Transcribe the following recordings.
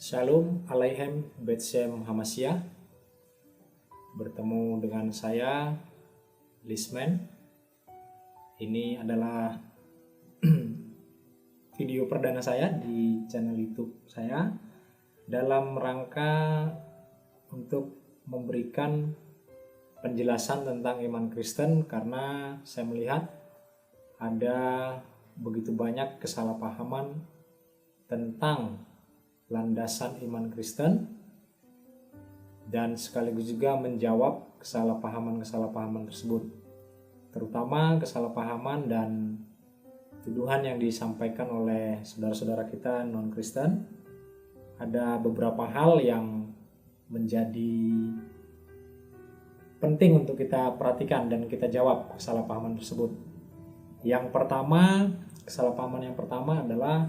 Shalom Aleichem Betshem Hamashiach. Bertemu dengan saya Lisman. Ini adalah video perdana saya di channel YouTube saya dalam rangka untuk memberikan penjelasan tentang iman Kristen, karena saya melihat ada begitu banyak kesalahpahaman tentang landasan iman Kristen, dan sekaligus juga menjawab kesalahpahaman tersebut, terutama kesalahpahaman dan tuduhan yang disampaikan oleh saudara-saudara kita non-Kristen. Ada beberapa hal yang menjadi penting untuk kita perhatikan dan kita jawab kesalahpahaman tersebut. Kesalahpahaman yang pertama adalah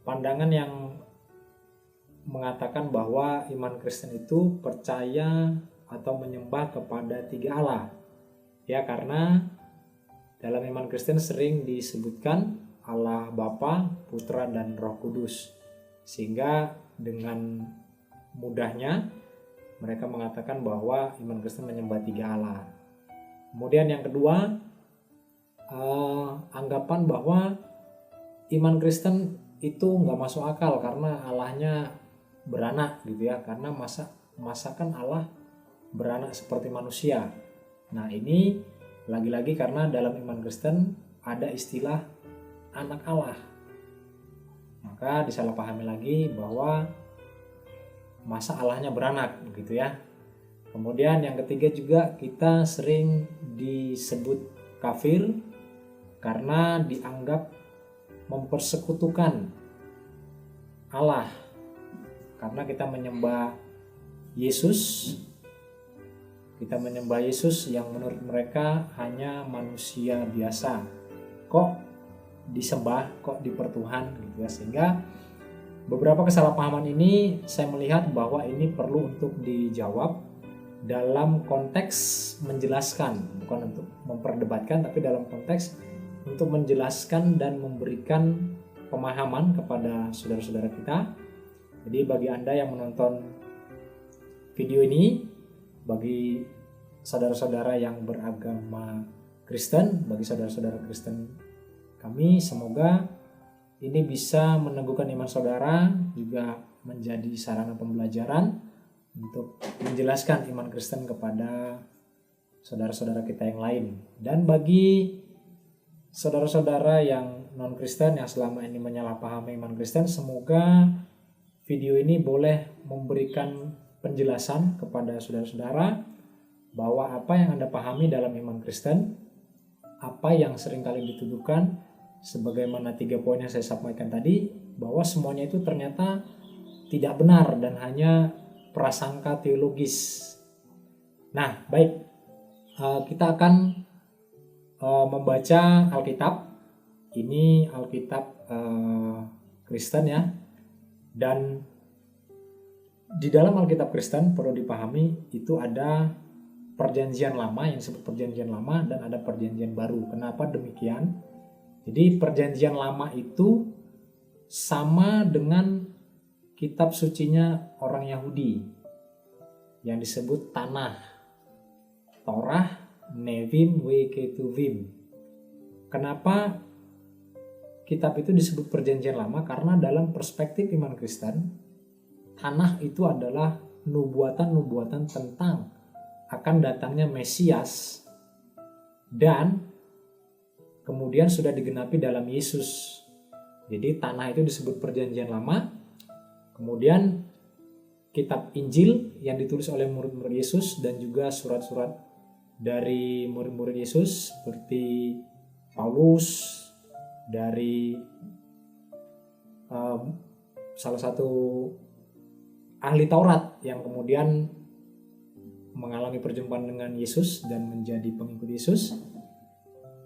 pandangan yang mengatakan bahwa iman Kristen itu percaya atau menyembah kepada tiga Allah. Ya, karena dalam iman Kristen sering disebutkan Allah Bapa, Putra, dan Roh Kudus. Sehingga dengan mudahnya mereka mengatakan bahwa iman Kristen menyembah tiga Allah. Kemudian yang kedua, anggapan bahwa iman Kristen itu nggak masuk akal karena Allahnya beranak gitu ya, karena masakan Allah beranak seperti manusia. Nah, ini lagi-lagi karena dalam iman Kristen ada istilah anak Allah, maka disalahpahami lagi bahwa masa Allahnya beranak begitu ya. Kemudian yang ketiga juga, kita sering disebut kafir karena dianggap mempersekutukan Allah, karena kita menyembah Yesus yang menurut mereka hanya manusia biasa, kok disembah, kok dipertuhan gitu ya. Sehingga beberapa kesalahpahaman ini saya melihat bahwa ini perlu untuk dijawab dalam konteks menjelaskan, bukan untuk memperdebatkan, tapi dalam konteks untuk menjelaskan dan memberikan pemahaman kepada saudara-saudara kita. Jadi bagi Anda yang menonton video ini, bagi saudara-saudara yang beragama Kristen, bagi saudara-saudara Kristen kami, semoga ini bisa meneguhkan iman saudara, juga menjadi sarana pembelajaran untuk menjelaskan iman Kristen kepada saudara-saudara kita yang lain. Dan bagi saudara-saudara yang non-Kristen yang selama ini menyalahpahami iman Kristen, semoga video ini boleh memberikan penjelasan kepada saudara-saudara bahwa apa yang Anda pahami dalam iman Kristen, apa yang seringkali dituduhkan, sebagaimana 3 poin yang saya sampaikan tadi, bahwa semuanya itu ternyata tidak benar dan hanya prasangka teologis. Nah, baik, kita akan membaca Alkitab. Ini Alkitab Kristen ya. Dan di dalam Alkitab Kristen perlu dipahami itu ada perjanjian lama yang disebut perjanjian lama dan ada perjanjian baru. Kenapa demikian? Jadi perjanjian lama itu sama dengan kitab sucinya orang Yahudi yang disebut Tanah, Torah, Nevim, Ketuvim. Kenapa kitab itu disebut perjanjian lama? Karena dalam perspektif iman Kristen, Tanah itu adalah nubuatan-nubuatan tentang akan datangnya Mesias, dan kemudian sudah digenapi dalam Yesus. Jadi Tanah itu disebut perjanjian lama. Kemudian kitab Injil yang ditulis oleh murid-murid Yesus dan juga surat-surat dari murid-murid Yesus seperti Paulus, dari salah satu ahli Taurat yang kemudian mengalami perjumpaan dengan Yesus dan menjadi pengikut Yesus.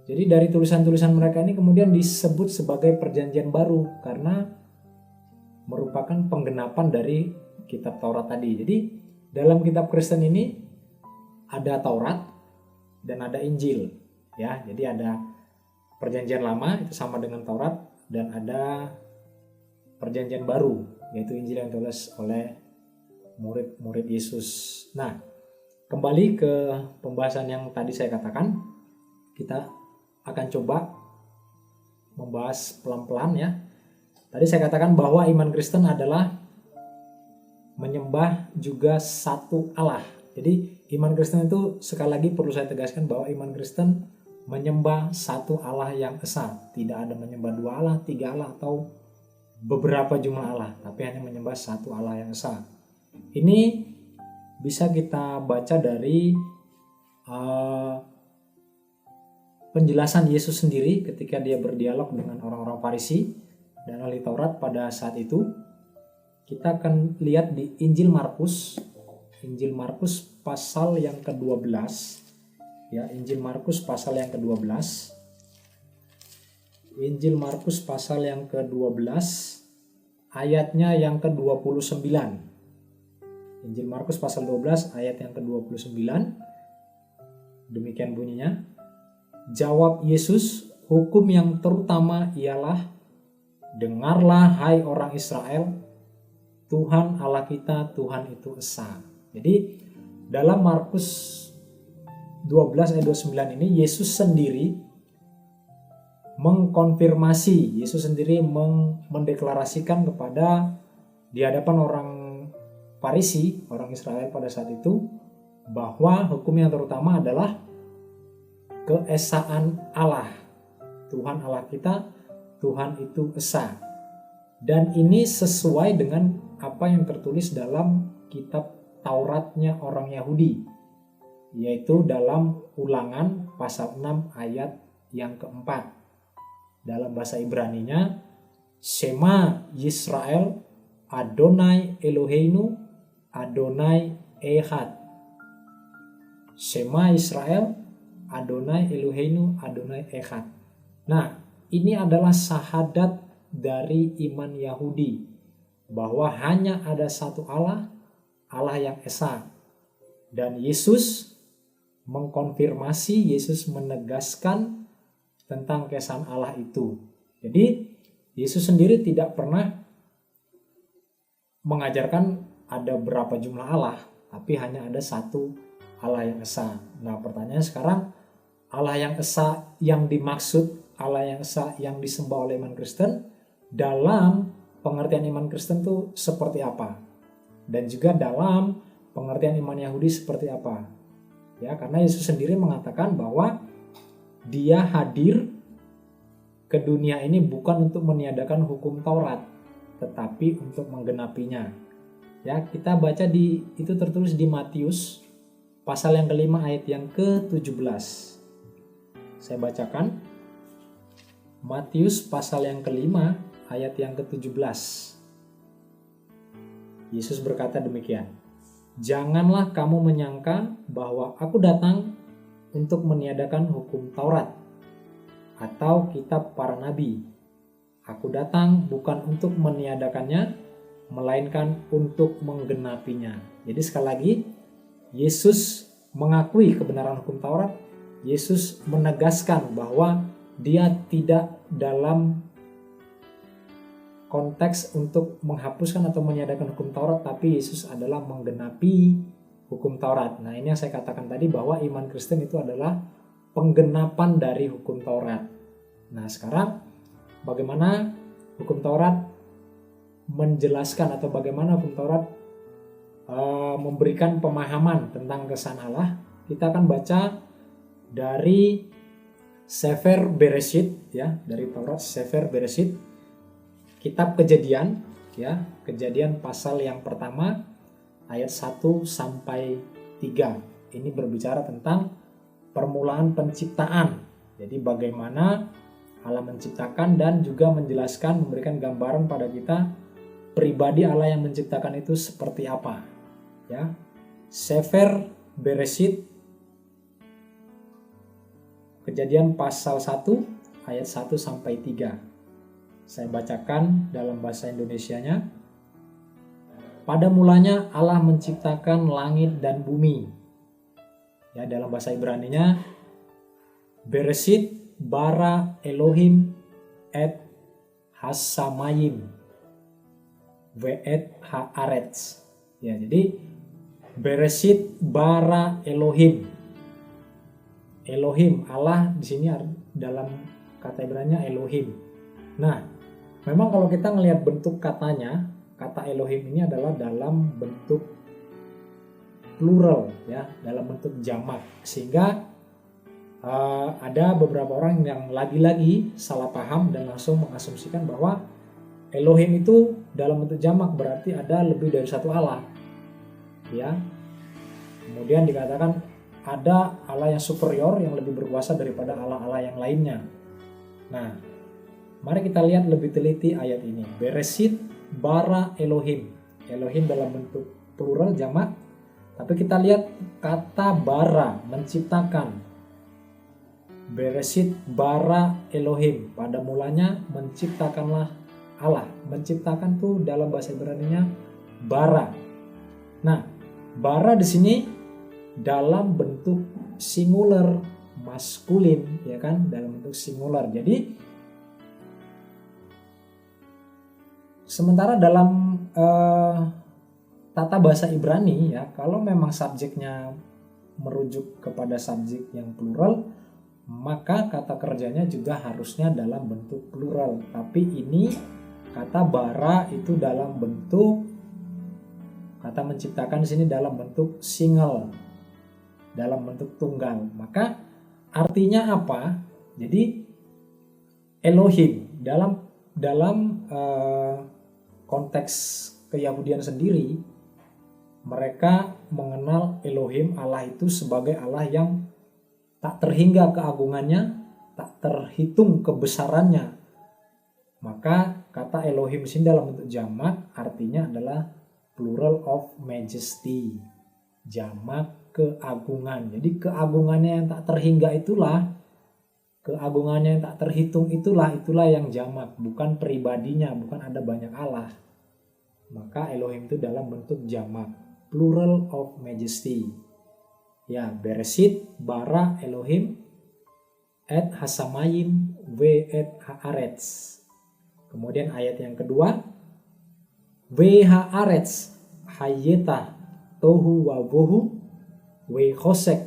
Jadi dari tulisan-tulisan mereka ini kemudian disebut sebagai perjanjian baru karena merupakan penggenapan dari kitab Taurat tadi. Jadi dalam kitab Kristen ini ada Taurat dan ada Injil ya. Jadi ada perjanjian lama itu sama dengan Taurat, dan ada perjanjian baru yaitu Injil yang ditulis oleh murid-murid Yesus. Nah, kembali ke pembahasan yang tadi saya katakan, kita akan coba membahas pelan-pelan ya. Tadi saya katakan bahwa iman Kristen adalah menyembah juga satu Allah. Jadi iman Kristen itu, sekali lagi perlu saya tegaskan bahwa iman Kristen menyembah satu Allah yang esa. Tidak ada menyembah dua Allah, tiga Allah, atau beberapa jumlah Allah, tapi hanya menyembah satu Allah yang esa. Ini bisa kita baca dari penjelasan Yesus sendiri ketika dia berdialog dengan orang-orang Farisi dan ahli Taurat pada saat itu. Kita akan lihat di Injil Markus pasal yang ke-12 ya, Injil Markus pasal yang ke-12. Injil Markus pasal yang ke-12 ayatnya yang ke-29. Injil Markus pasal 12 ayat yang ke-29. Demikian bunyinya. Jawab Yesus, hukum yang terutama ialah, dengarlah hai orang Israel, Tuhan Allah kita, Tuhan itu esa. Jadi dalam Markus 12 ayat 29 ini Yesus sendiri mengkonfirmasi, Yesus sendiri mendeklarasikan kepada di hadapan orang Farisi, orang Israel pada saat itu, bahwa hukum yang terutama adalah keesaan Allah. Tuhan Allah kita, Tuhan itu esa. Dan ini sesuai dengan apa yang tertulis dalam kitab Tauratnya orang Yahudi, yaitu dalam Ulangan pasal 6 ayat yang keempat. Dalam bahasa Ibraninya, Shema Yisrael Adonai Eloheinu Adonai Echad. Shema Israel Adonai Eloheinu Adonai Echad. Nah, ini adalah syahadat dari iman Yahudi bahwa hanya ada satu Allah, Allah yang esa. Dan Yesus mengkonfirmasi, Yesus menegaskan tentang keesaan Allah itu. Jadi Yesus sendiri tidak pernah mengajarkan ada berapa jumlah Allah, tapi hanya ada satu Allah yang esa. Nah, pertanyaan sekarang, Allah yang esa yang dimaksud, Allah yang esa yang disembah oleh iman Kristen, dalam pengertian iman Kristen itu seperti apa? Dan juga dalam pengertian iman Yahudi seperti apa? Ya, karena Yesus sendiri mengatakan bahwa dia hadir ke dunia ini bukan untuk meniadakan hukum Taurat, tetapi untuk menggenapinya. Ya, kita baca itu tertulis di Matius pasal yang kelima ayat yang ke-17. Saya bacakan. Matius pasal yang kelima ayat yang ke-17. Yesus berkata demikian. Janganlah kamu menyangka bahwa aku datang untuk meniadakan hukum Taurat atau kitab para nabi. Aku datang bukan untuk meniadakannya, melainkan untuk menggenapinya. Jadi sekali lagi, Yesus mengakui kebenaran hukum Taurat. Yesus menegaskan bahwa dia tidak dalam konteks untuk menghapuskan atau meniadakan hukum Taurat, tapi Yesus adalah menggenapi hukum Taurat. Nah, ini yang saya katakan tadi bahwa iman Kristen itu adalah penggenapan dari hukum Taurat. Nah, sekarang bagaimana hukum Taurat menjelaskan atau bagaimana hukum Taurat memberikan pemahaman tentang keesaan Allah? Kita akan baca dari Sefer Bereshit ya, dari Taurat Sefer Bereshit, kitab Kejadian ya, Kejadian pasal yang pertama ayat 1 sampai 3. Ini berbicara tentang permulaan penciptaan. Jadi bagaimana Allah menciptakan dan juga menjelaskan, memberikan gambaran pada kita pribadi Allah yang menciptakan itu seperti apa. Ya. Sefer Bereshit Kejadian pasal 1 ayat 1 sampai 3. Saya bacakan dalam bahasa Indonesianya. Pada mulanya Allah menciptakan langit dan bumi. Ya, dalam bahasa Ibraninya Bereshit bara Elohim et Hasamayim. Ve'et haaretz. Ya, jadi Bereshit bara Elohim. Elohim, Allah di sini dalam kata Ibrani Elohim. Nah, memang kalau kita ngelihat bentuk katanya, kata Elohim ini adalah dalam bentuk plural, ya, dalam bentuk jamak, sehingga ada beberapa orang yang lagi-lagi salah paham dan langsung mengasumsikan bahwa Elohim itu dalam bentuk jamak berarti ada lebih dari satu Allah, ya. Kemudian dikatakan ada Allah yang superior yang lebih berkuasa daripada Allah-Allah yang lainnya. Nah, mari kita lihat lebih teliti ayat ini. Bereshit bara Elohim. Elohim dalam bentuk plural jamak. Tapi kita lihat kata bara, menciptakan. Bereshit bara Elohim. Pada mulanya menciptakanlah Allah. Menciptakan tuh dalam bahasa Ibrani-nya bara. Nah, bara di sini dalam bentuk singular, maskulin, ya kan, dalam bentuk singular. Jadi sementara dalam tata bahasa Ibrani, ya, kalau memang subjeknya merujuk kepada subjek yang plural, maka kata kerjanya juga harusnya dalam bentuk plural. Tapi ini kata bara itu dalam bentuk, kata menciptakan di sini dalam bentuk single, dalam bentuk tunggal. Maka artinya apa? Jadi Elohim dalam konteks keyahudian sendiri, mereka mengenal Elohim, Allah itu, sebagai Allah yang tak terhingga keagungannya, tak terhitung kebesarannya. Maka kata Elohim sini dalam bentuk jamak artinya adalah plural of majesty, jamak keagungan. Jadi keagungannya yang tak terhingga itulah, keagungannya yang tak terhitung itulah yang jamak, bukan pribadinya, bukan ada banyak Allah. Maka Elohim itu dalam bentuk jamak, plural of majesty. Ya, Bereshit bara Elohim et hasamayim ve et haaretz. Kemudian ayat yang kedua, ve haaretz hayeta tohu wa bohu we khosek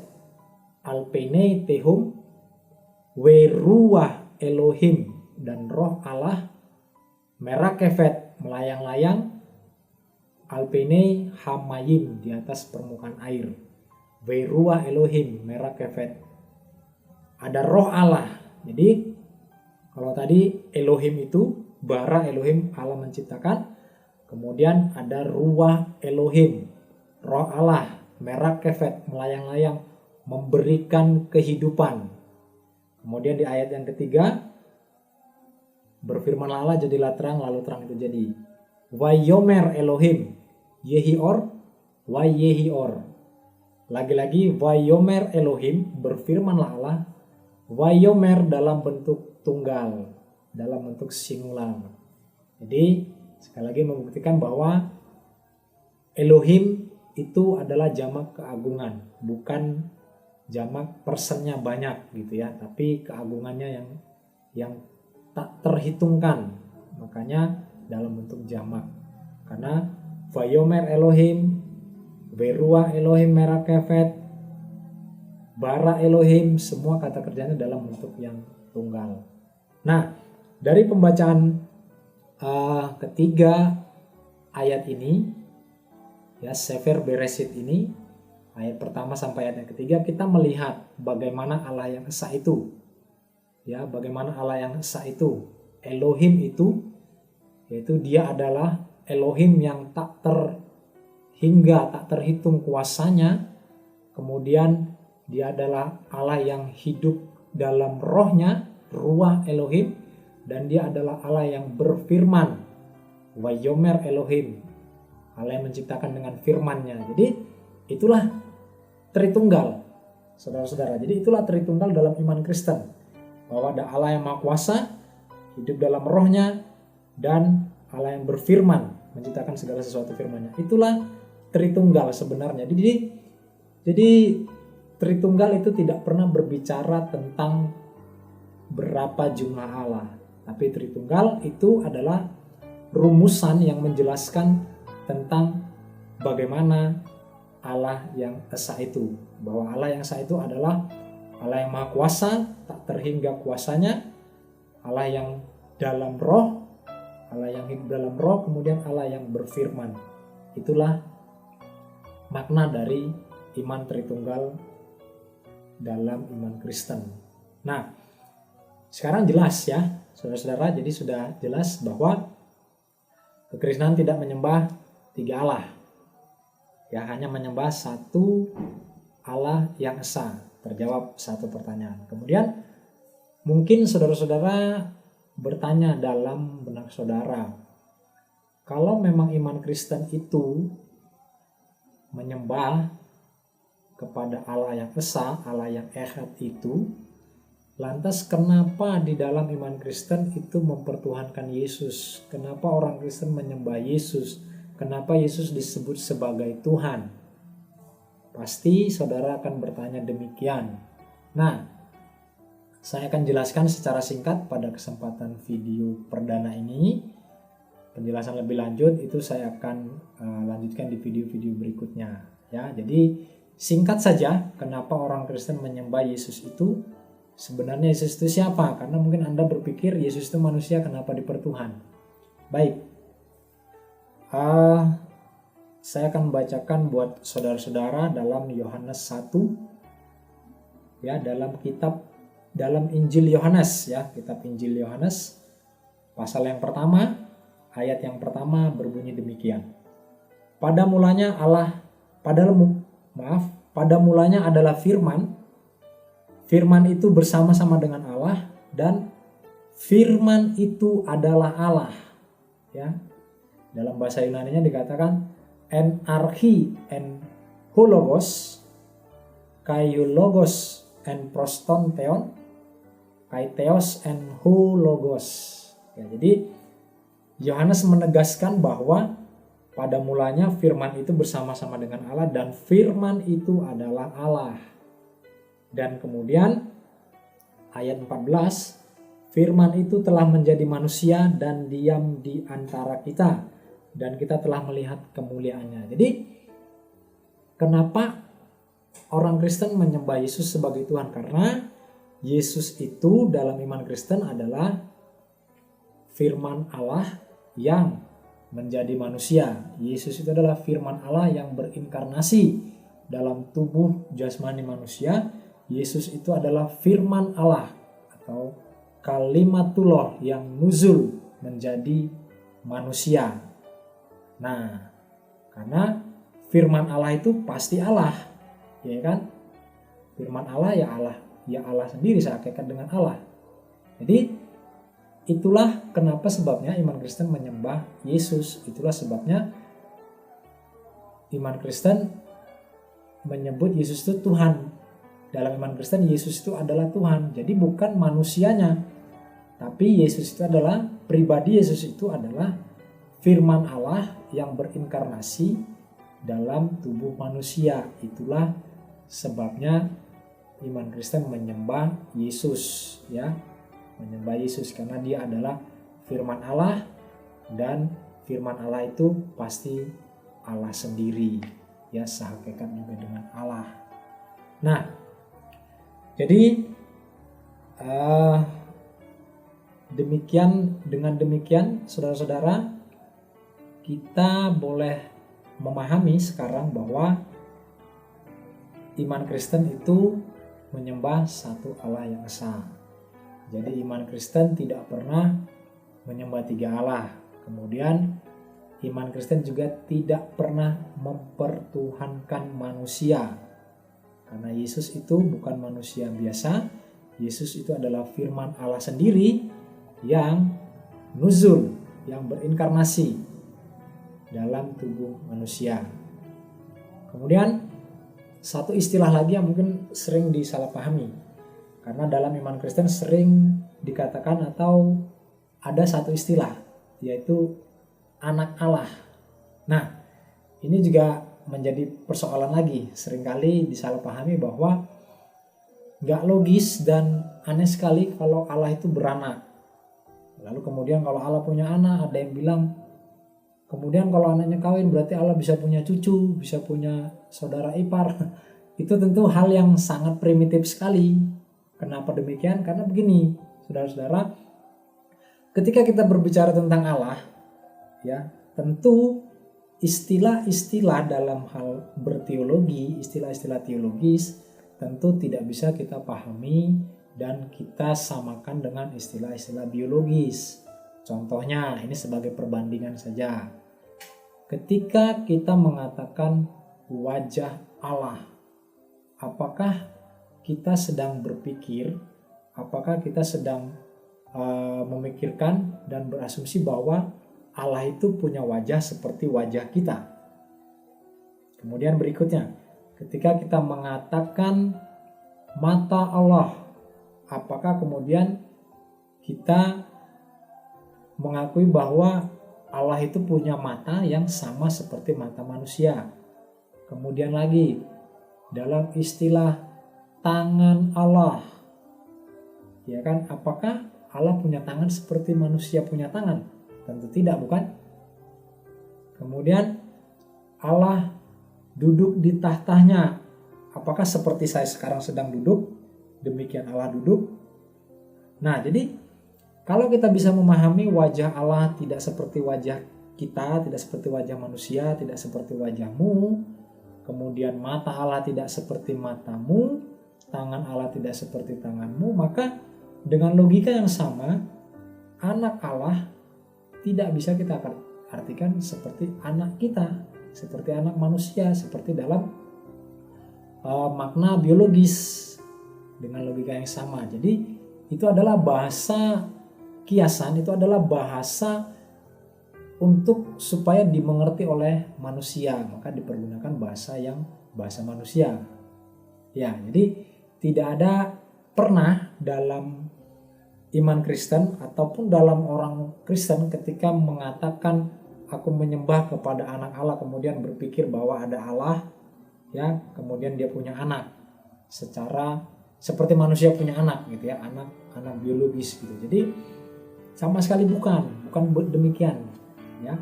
alpene tehum we ruah Elohim, dan roh Allah merakefet melayang-layang alpene hamayim, di atas permukaan air. We ruah Elohim merakefet, ada roh Allah. Jadi kalau tadi Elohim itu bara Elohim, Allah menciptakan. Kemudian ada ruah Elohim, roh Allah, merakefet, melayang-layang, memberikan kehidupan. Kemudian di ayat yang ketiga, berfirmanlah Allah, jadilah terang, lalu terang itu jadi. Vayomer Elohim yehior wa yehior. Lagi-lagi Vayomer Elohim, berfirmanlah Allah. Vayomer dalam bentuk tunggal, dalam bentuk singular. Jadi sekali lagi membuktikan bahwa Elohim itu adalah jamak keagungan, bukan jamak personnya banyak gitu ya, tapi keagungannya yang tak terhitungkan. Makanya dalam bentuk jamak. Karena Vayomer Elohim, Beruah Elohim merakefet, bara Elohim, semua kata kerjanya dalam bentuk yang tunggal. Nah, dari pembacaan ketiga ayat ini, ya, Sefer Bereshit ini, ayat pertama sampai ayat yang ketiga, kita melihat bagaimana Allah yang esa itu, ya, bagaimana Allah yang esa itu, Elohim itu, yaitu dia adalah Elohim yang tak terhingga, tak terhitung kuasanya. Kemudian dia adalah Allah yang hidup dalam rohnya, ruah Elohim, dan dia adalah Allah yang berfirman, Vayomer Elohim, Allah yang menciptakan dengan firman-Nya. Jadi itulah Tritunggal, saudara-saudara. Jadi itulah Tritunggal dalam iman Kristen, bahwa ada Allah yang Maha Kuasa, hidup dalam rohnya, dan Allah yang berfirman, menciptakan segala sesuatu firman-Nya. Itulah Tritunggal sebenarnya. Jadi Tritunggal itu tidak pernah berbicara tentang berapa jumlah Allah, tapi Tritunggal itu adalah rumusan yang menjelaskan tentang bagaimana Allah yang esa itu. Bahwa Allah yang esa itu adalah Allah yang maha kuasa, tak terhingga kuasanya, Allah yang dalam roh, Allah yang hidup dalam roh, kemudian Allah yang berfirman. Itulah makna dari iman Tritunggal dalam iman Kristen. Nah, sekarang jelas ya, saudara-saudara, jadi sudah jelas bahwa kekristenan tidak menyembah tiga Allah. Ya, hanya menyembah satu Allah yang esa. Terjawab satu pertanyaan. Kemudian mungkin saudara-saudara bertanya dalam benak saudara, kalau memang iman Kristen itu menyembah kepada Allah yang esa, Allah yang echad itu, lantas kenapa di dalam iman Kristen itu mempertuhankan Yesus? Kenapa orang Kristen menyembah Yesus? Kenapa Yesus disebut sebagai Tuhan? Pasti saudara akan bertanya demikian. Nah, saya akan jelaskan secara singkat pada kesempatan video perdana ini. Penjelasan lebih lanjut itu saya akan lanjutkan di video-video berikutnya. Ya, jadi singkat saja, kenapa orang Kristen menyembah Yesus itu? Sebenarnya Yesus itu siapa? Karena mungkin Anda berpikir Yesus itu manusia, kenapa dipertuhan? Baik, saya akan membacakan buat saudara-saudara dalam Yohanes 1, ya, dalam Injil Yohanes, ya, kitab Injil Yohanes pasal yang pertama, ayat yang pertama berbunyi demikian. Pada mulanya adalah firman. Firman itu bersama-sama dengan Allah, dan firman itu adalah Allah. Ya. Dalam bahasa Yunani-nya dikatakan en archi en hologos, kai logos en proston theon, kai theos en hologos. Ya, jadi Yohanes menegaskan bahwa pada mulanya firman itu bersama-sama dengan Allah, dan firman itu adalah Allah. Dan kemudian ayat 14, firman itu telah menjadi manusia dan diam di antara kita, dan kita telah melihat kemuliaannya. Jadi kenapa orang Kristen menyembah Yesus sebagai Tuhan? Karena Yesus itu dalam iman Kristen adalah firman Allah yang menjadi manusia. Yesus itu adalah firman Allah yang berinkarnasi dalam tubuh jasmani manusia. Yesus itu adalah firman Allah atau kalimatullah yang nuzul menjadi manusia. Nah, karena firman Allah itu pasti Allah, ya kan? Firman Allah, ya Allah sendiri sehakikat dengan Allah. Jadi itulah kenapa sebabnya iman Kristen menyembah Yesus. Itulah sebabnya iman Kristen menyebut Yesus itu Tuhan. Dalam iman Kristen Yesus itu adalah Tuhan. Jadi bukan manusianya, tapi Yesus itu adalah pribadi. Yesus itu adalah firman Allah yang berinkarnasi dalam tubuh manusia. Itulah sebabnya iman Kristen menyembah Yesus, ya. Menyembah Yesus karena dia adalah firman Allah, dan firman Allah itu pasti Allah sendiri, ya, sehakikat juga dengan Allah. Nah, jadi dengan demikian saudara-saudara, kita boleh memahami sekarang bahwa iman Kristen itu menyembah satu Allah yang esa. Jadi iman Kristen tidak pernah menyembah tiga Allah. Kemudian iman Kristen juga tidak pernah mempertuhankan manusia. Karena Yesus itu bukan manusia biasa. Yesus itu adalah firman Allah sendiri yang nuzul, yang berinkarnasi dalam tubuh manusia. Kemudian satu istilah lagi yang mungkin sering disalahpahami. Karena dalam iman Kristen sering dikatakan atau ada satu istilah, yaitu anak Allah. Nah, ini juga menjadi persoalan lagi. Seringkali disalahpahami bahwa gak logis dan aneh sekali kalau Allah itu beranak. Lalu kemudian kalau Allah punya anak, ada yang bilang Kemudian kalau anaknya kawin berarti Allah bisa punya cucu, bisa punya saudara ipar. Itu tentu hal yang sangat primitif sekali. Kenapa demikian? Karena begini, saudara-saudara, ketika kita berbicara tentang Allah, ya, tentu istilah-istilah dalam hal berteologi, istilah-istilah teologis tentu tidak bisa kita pahami dan kita samakan dengan istilah-istilah biologis. Contohnya, ini sebagai perbandingan saja. Ketika kita mengatakan wajah Allah, apakah kita sedang berpikir, apakah kita sedang memikirkan dan berasumsi bahwa Allah itu punya wajah seperti wajah kita? Kemudian berikutnya, ketika kita mengatakan mata Allah, apakah kemudian kita mengakui bahwa Allah itu punya mata yang sama seperti mata manusia? Kemudian lagi, dalam istilah tangan Allah, ya kan, apakah Allah punya tangan seperti manusia punya tangan? Tentu tidak, bukan? Kemudian Allah duduk di tahtanya, apakah seperti saya sekarang sedang duduk, demikian Allah duduk? Nah, jadi kalau kita bisa memahami wajah Allah tidak seperti wajah kita, tidak seperti wajah manusia, tidak seperti wajahmu, kemudian mata Allah tidak seperti matamu, tangan Allah tidak seperti tanganmu, maka dengan logika yang sama, anak Allah tidak bisa kita artikan seperti anak kita, seperti anak manusia, seperti dalam makna biologis dengan logika yang sama. Jadi itu adalah bahasa kiasan, itu adalah bahasa untuk supaya dimengerti oleh manusia, maka dipergunakan bahasa manusia. Ya, jadi tidak ada pernah dalam iman Kristen ataupun dalam orang Kristen ketika mengatakan aku menyembah kepada anak Allah kemudian berpikir bahwa ada Allah, ya, kemudian dia punya anak secara seperti manusia punya anak gitu ya, anak biologis gitu. Jadi sama sekali bukan demikian, ya.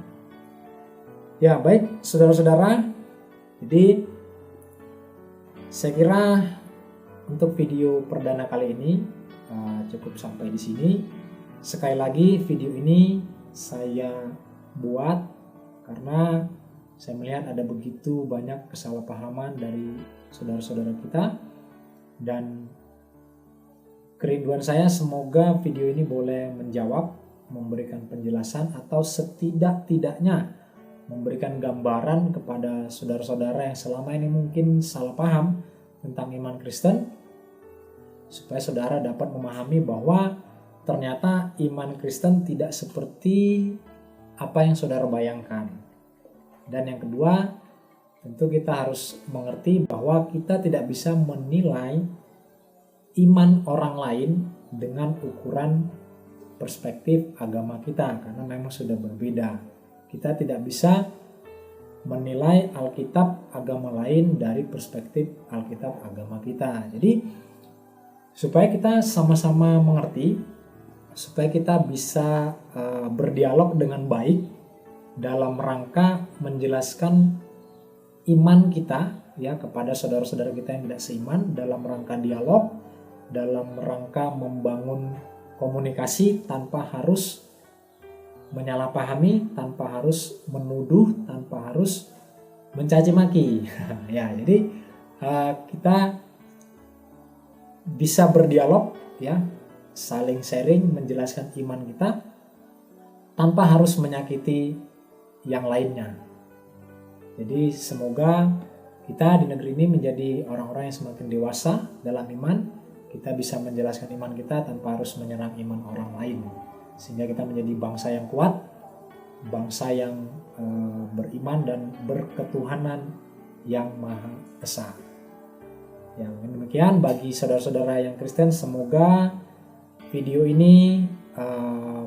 Ya, baik saudara-saudara. Jadi saya kira untuk video perdana kali ini cukup sampai di sini. Sekali lagi video ini saya buat karena saya melihat ada begitu banyak kesalahpahaman dari saudara-saudara kita, dan kerinduan saya semoga video ini boleh menjawab, memberikan penjelasan atau setidak-tidaknya memberikan gambaran kepada saudara-saudara yang selama ini mungkin salah paham tentang iman Kristen, supaya saudara dapat memahami bahwa ternyata iman Kristen tidak seperti apa yang saudara bayangkan. Dan yang kedua, tentu kita harus mengerti bahwa kita tidak bisa menilai iman orang lain dengan ukuran perspektif agama kita, karena memang sudah berbeda. Kita tidak bisa menilai Alkitab agama lain dari perspektif Alkitab agama kita. Jadi supaya kita sama-sama mengerti, supaya kita bisa berdialog dengan baik dalam rangka menjelaskan iman kita ya kepada saudara-saudara kita yang tidak seiman, dalam rangka dialog, dalam rangka membangun komunikasi tanpa harus menyalahpahami, tanpa harus menuduh, tanpa harus mencaci maki. Ya, jadi kita bisa berdialog ya, saling sharing, menjelaskan iman kita tanpa harus menyakiti yang lainnya. Jadi semoga kita di negeri ini menjadi orang-orang yang semakin dewasa dalam iman. Kita bisa menjelaskan iman kita tanpa harus menyerang iman orang lain, sehingga kita menjadi bangsa yang kuat, bangsa yang beriman dan berketuhanan yang Maha Esa. Yang demikian bagi saudara-saudara yang Kristen, semoga video ini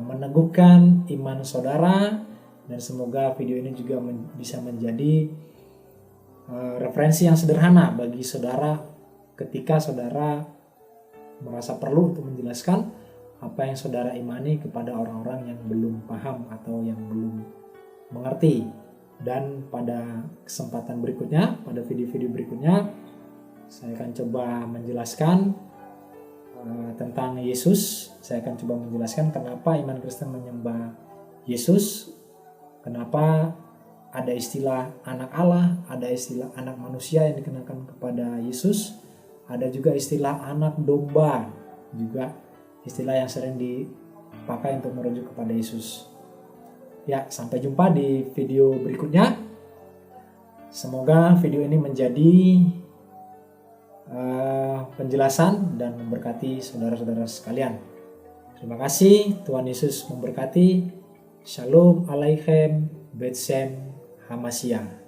meneguhkan iman saudara, dan semoga video ini juga bisa menjadi referensi yang sederhana bagi saudara ketika saudara merasa perlu untuk menjelaskan apa yang saudara imani kepada orang-orang yang belum paham atau yang belum mengerti. Dan pada kesempatan berikutnya, pada video-video berikutnya, saya akan coba menjelaskan tentang Yesus. Saya akan coba menjelaskan kenapa iman Kristen menyembah Yesus, kenapa ada istilah anak Allah, ada istilah anak manusia yang dikenakan kepada Yesus, ada juga istilah anak domba, juga istilah yang sering dipakai untuk merujuk kepada Yesus. Ya, sampai jumpa di video berikutnya. Semoga video ini menjadi penjelasan dan memberkati saudara-saudara sekalian. Terima kasih, Tuhan Yesus memberkati. Shalom Aleichem, Bet Shem Hamashiach.